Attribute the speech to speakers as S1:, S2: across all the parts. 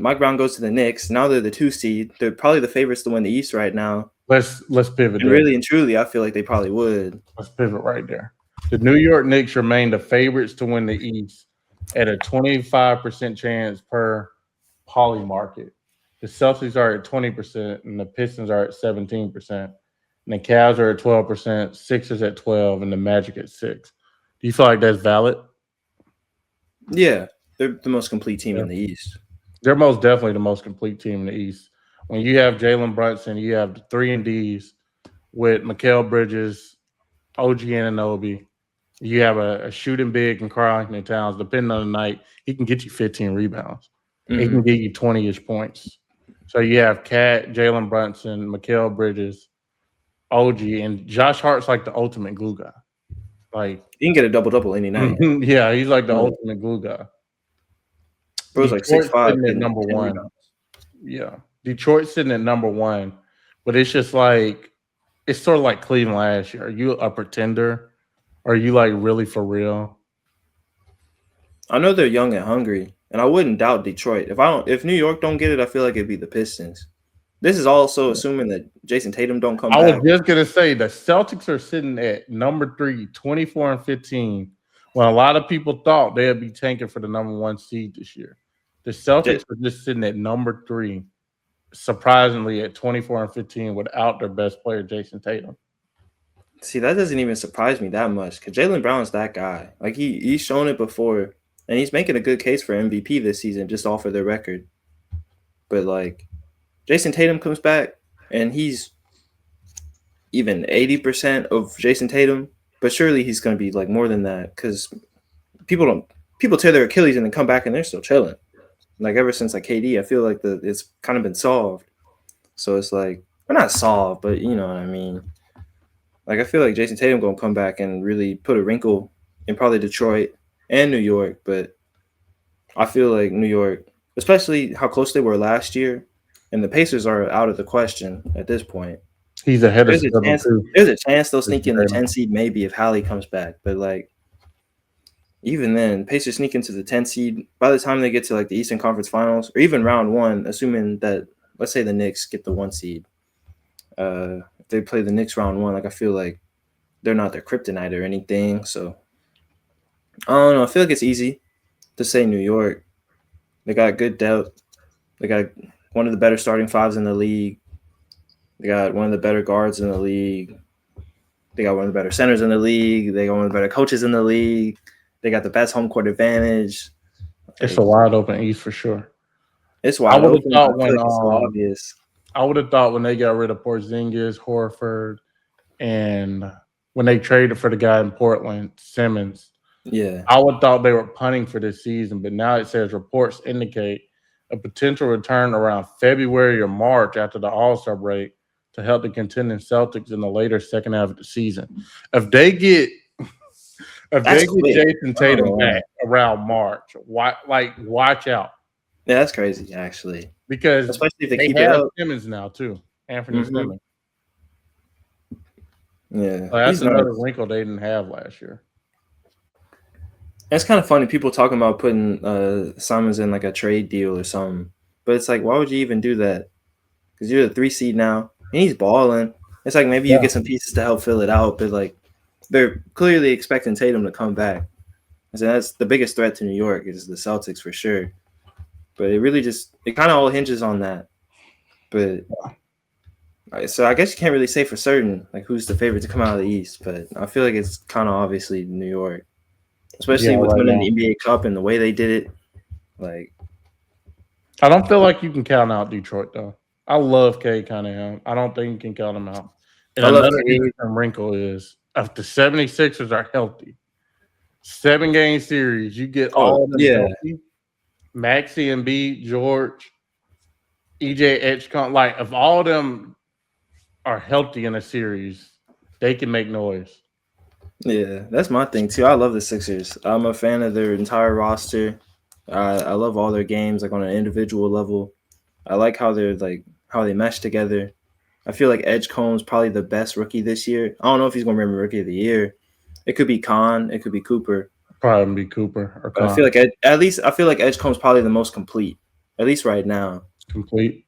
S1: Mike Brown goes to the Knicks. Now they're the 2 seed. They're probably the favorites to win the East right now.
S2: Let's pivot.
S1: And really and truly, I feel like they probably would.
S2: Let's pivot right there. The New York Knicks remain the favorites to win the East at a 25% chance per Poly market. The Celtics are at 20%, and the Pistons are at 17%. And the Cavs are at 12%, Sixers at 12%, and the Magic at 6%. Do you feel like that's valid?
S1: Yeah, they're the most complete team in the East.
S2: They're most definitely the most complete team in the East. When you have Jalen Brunson, you have the 3-and-Ds with Mikal Bridges, OG Anunoby. You have a shooting big and Karl-Anthony Towns. Depending on the night, he can get you 15 rebounds. Mm-hmm. He can get you 20-ish points. So you have Cat, Jalen Brunson, Mikal Bridges, OG, and Josh Hart's like the ultimate glue guy. Like
S1: he can get a double-double any night.
S2: Yeah, he's like the ultimate glue guy.
S1: Bro's like 6'5",
S2: at number 1. Rebounds. Yeah. Detroit's sitting at number 1, but it's just like it's sort of like Cleveland last year. Are you a pretender? Are you like really for real?
S1: I know they're young and hungry, and I wouldn't doubt Detroit. If New York don't get it, I feel like it'd be the Pistons. This is also assuming that Jason Tatum don't come back.
S2: I was just gonna say the Celtics are sitting at number 3, 24-15. When a lot of people thought they'd be tanking for the number 1 seed this year. The Celtics are just sitting at number 3, surprisingly at 24-15 without their best player, Jason Tatum.
S1: See, that doesn't even surprise me that much because Jaylen Brown's that guy. Like he's shown it before, and he's making a good case for MVP this season just off of their record. But like Jason Tatum comes back, and he's even 80% of Jason Tatum. But surely he's going to be like more than that because people tear their Achilles and then come back and they're still chilling. Like ever since like KD, I feel like it's kind of been solved. So it's like we're not solved, but you know what I mean. Like I feel like Jason Tatum gonna come back and really put a wrinkle in probably Detroit and New York, but I feel like New York, especially how close they were last year, and the Pacers are out of the question at this point.
S2: He's ahead
S1: of them. There's a chance they'll sneak in the 10 seed maybe if Hallie comes back, but like even then, Pacers sneak into the 10 seed. By the time they get to like the Eastern Conference Finals or even round 1, assuming that let's say the Knicks get the 1 seed, if they play the Knicks round 1, like I feel like they're not their kryptonite or anything. So I don't know. I feel like it's easy to say New York. They got good depth. They got one of the better starting 5s in the league. They got one of the better guards in the league. They got one of the better centers in the league. They got one of the better coaches in the league. They got the best home court advantage.
S2: It's a wide open East for sure.
S1: It's wide open.
S2: It's obvious. I would have thought when they got rid of Porzingis, Horford, and when they traded for the guy in Portland, Simmons, I would have thought they were punting for this season. But now it says reports indicate a potential return around February or March after the All-Star break to help the contending Celtics in the later second half of the season. If they get Jason Tatum back around March, watch out.
S1: Yeah, that's crazy, actually.
S2: Because
S1: especially if they keep
S2: have Simmons now too, Anthony Simmons.
S1: Yeah,
S2: that's another wrinkle they didn't have last year.
S1: It's kind of funny people talking about putting Simons in like a trade deal or something, but it's like, why would you even do that? Because you're the 3 seed now, and he's balling. It's like maybe you get some pieces to help fill it out, but like they're clearly expecting Tatum to come back. So that's the biggest threat to New York is the Celtics for sure. But it kind of all hinges on that. But so I guess you can't really say for certain like who's the favorite to come out of the East, but I feel like it's kind of obviously New York, especially with winning the NBA Cup and the way they did it. Like,
S2: I don't feel like you can count out Detroit though. I love Cade Cunningham. I don't think you can count him out. And another wrinkle is if the 76ers are healthy, 7-game series, you get all of them healthy. Maxey and B, George, EJ Edgecombe, like if all of them are healthy in a series, they can make noise.
S1: Yeah, that's my thing too. I love the Sixers. I'm a fan of their entire roster. I love all their games, like on an individual level. I like how they mesh together. I feel like Edgecombe's probably the best rookie this year. I don't know if he's gonna win Rookie of the Year. It could be Khan. It could be Cooper.
S2: Probably be Cooper or Khan.
S1: I feel like Edgecombe's probably the most complete at least right now.
S2: Complete.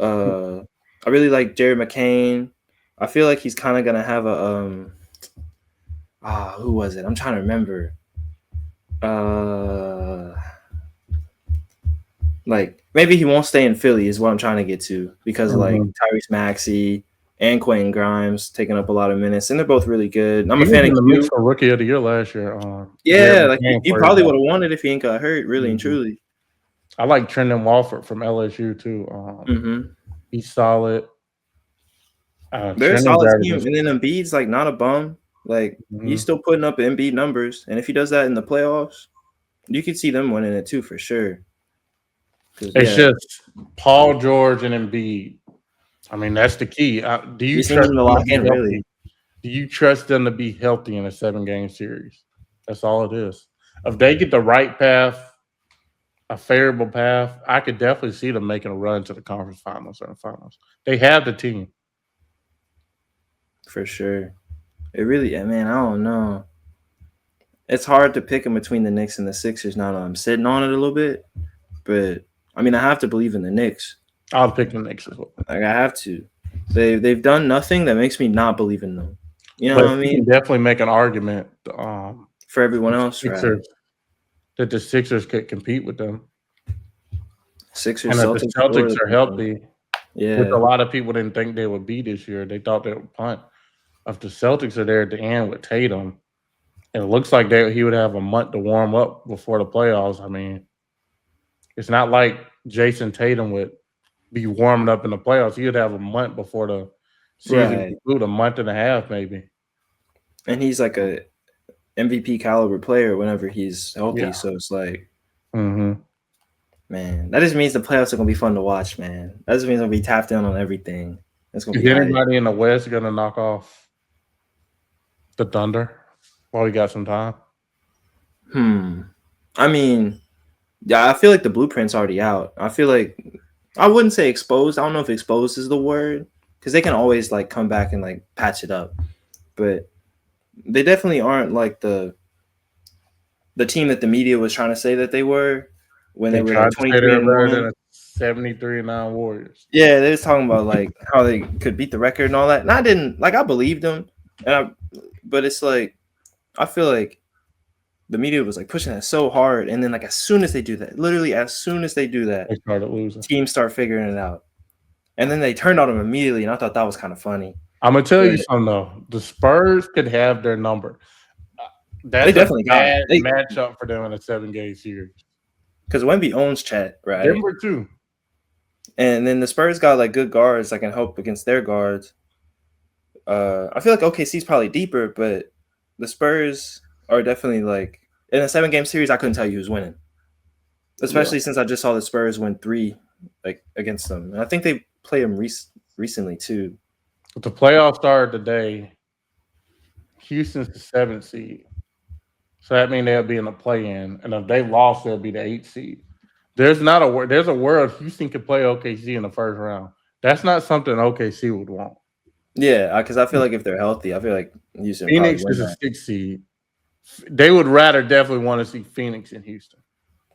S1: I really like Jared McCain. I feel like he's kind of gonna have a who was it? I'm trying to remember. Uh, like maybe he won't stay in Philly is what I'm trying to get to because like
S2: Mhm.
S1: Tyrese Maxey and Quentin Grimes taking up a lot of minutes, and they're both really good. I'm
S2: He
S1: a
S2: was
S1: fan of
S2: in the mix
S1: Q.
S2: for Rookie of the Year last year. Jared
S1: Yeah, like
S2: McCain
S1: you
S2: played
S1: probably would
S2: well.
S1: have won it if he ain't got hurt, really and
S2: Mhm.
S1: truly.
S2: I like Trendon Walford from LSU too.
S1: Mm-hmm.
S2: He's solid.
S1: They're a
S2: Trendon's
S1: solid team,
S2: averages.
S1: and then Embiid's like not a bum. Like he's
S2: Mhm.
S1: still putting up Embiid numbers, and if he does that in the playoffs, you could see them winning it too for sure. Because
S2: It's
S1: yeah,
S2: just Paul George and Embiid. I mean, that's the key. Do you
S1: these teams
S2: trust
S1: in the
S2: them to
S1: lock
S2: be
S1: in really
S2: healthy? Do you trust them to be healthy in a 7-game series? That's all it is. If they get the right path, a favorable path, I could definitely see them making a run to the conference finals or the finals. They have the team.
S1: for sure. It really, man, I don't know. It's hard to pick them between the Knicks and the Sixers now that I'm sitting on it a little bit, but I mean, I have to believe in the Knicks.
S2: I'll pick the Knicks as well.
S1: Like I have to. They've done nothing that makes me not believe in them. You know
S2: But
S1: what I
S2: you can
S1: mean?
S2: definitely make an argument
S1: For everyone
S2: the
S1: else, right?
S2: Sixers that the Sixers could compete with them.
S1: Sixers,
S2: And if the
S1: Celtics, or
S2: Celtics
S1: the
S2: are
S1: Pistons.
S2: healthy, which a
S1: Yeah,
S2: lot of people didn't think they would be this year, they thought they would punt. If the Celtics are there at the end with Tatum, and it looks like he would have a month to warm up before the playoffs. I mean, it's not like Jason Tatum would be warming up in the playoffs. He would have a month before the season
S1: right.
S2: conclude, a month and a half maybe.
S1: And he's like a MVP caliber player whenever he's healthy.
S2: Yeah.
S1: So it's like,
S2: Mm-hmm.
S1: man, that just means the playoffs are gonna be fun to watch, man. That just means I'm gonna be tapped in on everything. It's gonna be
S2: Is
S1: hype.
S2: anybody in the West going to knock off the Thunder while we got some time?
S1: I mean, yeah, I feel like the blueprint's already out. I feel like I wouldn't say exposed. I don't know if exposed is the word because they can always like come back and like patch it up, but they definitely aren't like the team that the media was trying to say that they were when they
S2: They
S1: were like
S2: tried to say
S1: 23
S2: they're
S1: and
S2: better than
S1: 1.
S2: a 73-9 Warriors.
S1: Yeah, they was talking about like how they could beat the record and all that. And I didn't like I believed them, but it's like I feel like the media was like pushing that so hard, and then like as soon as they do that, literally as soon as they do that,
S2: They started losing.
S1: teams start figuring it out, and then they turned on them immediately, and I thought that was kind of funny.
S2: I'm gonna tell
S1: But
S2: you something though. The Spurs could have their number.
S1: they
S2: That's a
S1: definitely got it.
S2: bad
S1: They
S2: matchup for them in a 7-game series.
S1: because Wemby owns Chet, right?
S2: Denver too.
S1: And then the Spurs got like good guards that can help against their guards. I feel like OKC's probably deeper, but the Spurs are definitely like in a 7-game series. I couldn't tell you who's winning,
S2: Yeah.
S1: especially since I just saw the Spurs win 3 like against them, and I think they play them recently too.
S2: If the playoffs started today, Houston's the 7th seed. So that means they'll be in the play-in, and if they lost, they'll be the 8th seed. There's a world Houston could play OKC in the first round. That's not something OKC would want.
S1: Yeah, because I feel like if they're healthy, I feel like Houston probably
S2: Phoenix
S1: win
S2: is a
S1: that.
S2: 6th seed. They would rather definitely want to see Phoenix in Houston.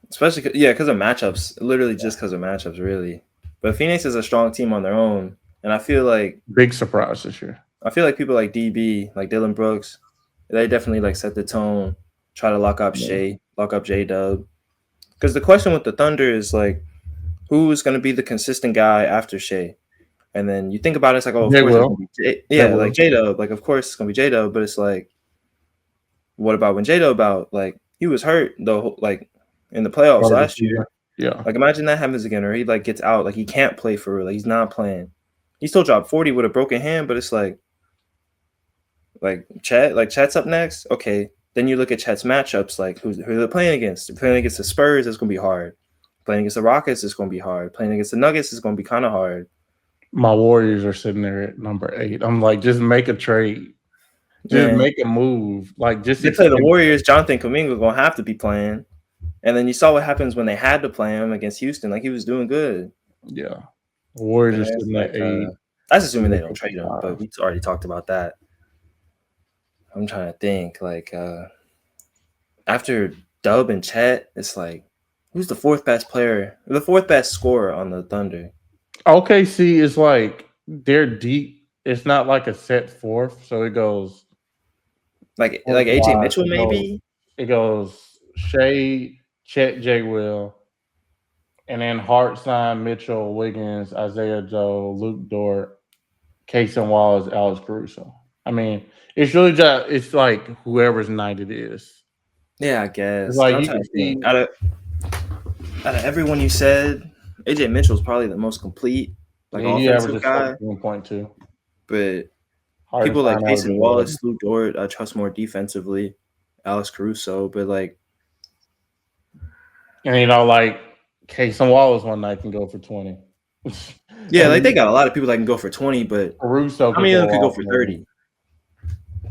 S1: Especially, because of matchups. Literally, just because of matchups, really. But Phoenix is a strong team on their own, and
S2: Big surprise this year.
S1: I feel like people like DB, like Dylan Brooks, they definitely like set the tone, try to lock up
S2: Yeah.
S1: Shea, lock up J Dub. Because the question with the Thunder is like, who is going to be the consistent guy after Shea? And then you think about it, it's like, oh, of
S2: They
S1: course it's
S2: will.
S1: going to be
S2: They
S1: like
S2: will.
S1: J Dub. Like, of course it's going to be J Dub. But it's like, what about when J Dub out? Like, he was hurt though, like in the playoffs
S2: Part of the
S1: last year.
S2: season. Yeah.
S1: Like, imagine that happens again, or he like gets out, like he can't play for real, like he's not playing. He still dropped 40 with a broken hand, but it's like Chet's up next. Okay, then you look at Chet's matchups, like who they're playing against. They're playing against the Spurs, it's gonna be hard. Playing against the Rockets, it's gonna be hard. Playing against the Nuggets, is gonna be kind of hard.
S2: My Warriors are sitting there at number 8. I'm like, just make a trade. Just
S1: Man,
S2: make a move. Like, just
S1: they play the
S2: extend.
S1: Warriors. Jonathan Kuminga gonna have to be playing, and then you saw what happens when they had to play him against Houston. Like he was doing good.
S2: Yeah. The Warriors
S1: And
S2: are
S1: it's
S2: sitting
S1: like,
S2: at 8.
S1: that's assuming they
S2: Make
S1: don't
S2: it
S1: trade him,
S2: 5.
S1: but we already talked about that. I'm trying to think, like after Dub and Chet, it's like Who's the fourth best player? The fourth best scorer on the Thunder.
S2: OKC is like they're deep. It's not like a set fourth, so it goes
S1: Like
S2: point
S1: AJ
S2: wise.
S1: Mitchell maybe.
S2: It goes Shea, Chet, J. Will, and then Hartstein, Mitchell, Wiggins, Isaiah Joe, Luke Dort, Casey Wallace, Alex Caruso. I mean, it's really just it's like whoever's night it is.
S1: Yeah, I
S2: It's
S1: guess.
S2: like
S1: I'm
S2: you
S1: trying
S2: can
S1: to
S2: see
S1: think. Out of everyone you said, AJ Mitchell's probably the most complete, like
S2: yeah, he
S1: offensive
S2: averages
S1: guy.
S2: 14.2.
S1: But people like
S2: Hartenstein
S1: Jason
S2: averages 11.
S1: Wallace, Luke Dort, I trust more defensively. Alex Caruso, but like,
S2: And like Casey Wallace one night can go for 20.
S1: yeah, like they
S2: And
S1: got a lot of people that can go for 20, but
S2: Caruso
S1: how
S2: could
S1: many of
S2: go
S1: them could go
S2: off
S1: for
S2: more.
S1: 30? And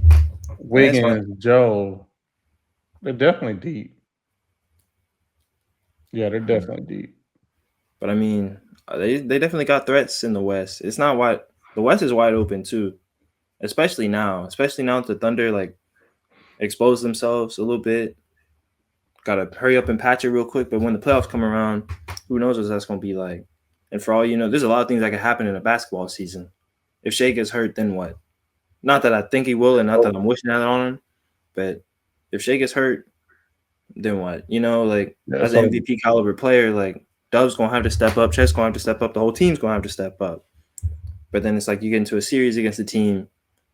S1: that's fine.
S2: Wiggins, Joe, they're definitely deep. Yeah, they're definitely deep.
S1: But I mean, they definitely got threats in the West. It's not wide. The West is wide open too, especially now. Especially now that the Thunder like expose themselves a little bit. Got to hurry up and patch it real quick. But when the playoffs come around, who knows what that's going to be like? And for all you know, there's a lot of things that could happen in a basketball season. If Shea gets hurt, then what? Not that I think he will, and not that I'm wishing that on him. But if Shea gets hurt, then what? You know, like
S2: Yeah,
S1: as an MVP caliber player, like Dove's gonna have to step up, Chet's gonna have to step up, the whole team's gonna have to step up. But then it's like you get into a series against a team,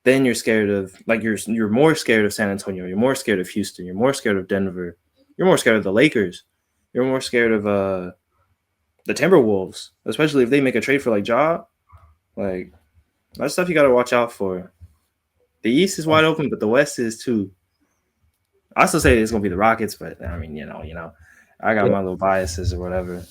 S1: then you're scared of like you're more scared of San Antonio, you're more scared of Houston, you're more scared of Denver, you're more scared of the Lakers, you're more scared of the Timberwolves, especially if they make a trade for like Ja. Like that's stuff you gotta watch out for. The East is wide open, but the West is too. I still say it's gonna be the Rockets, but I mean, I got my little biases or whatever.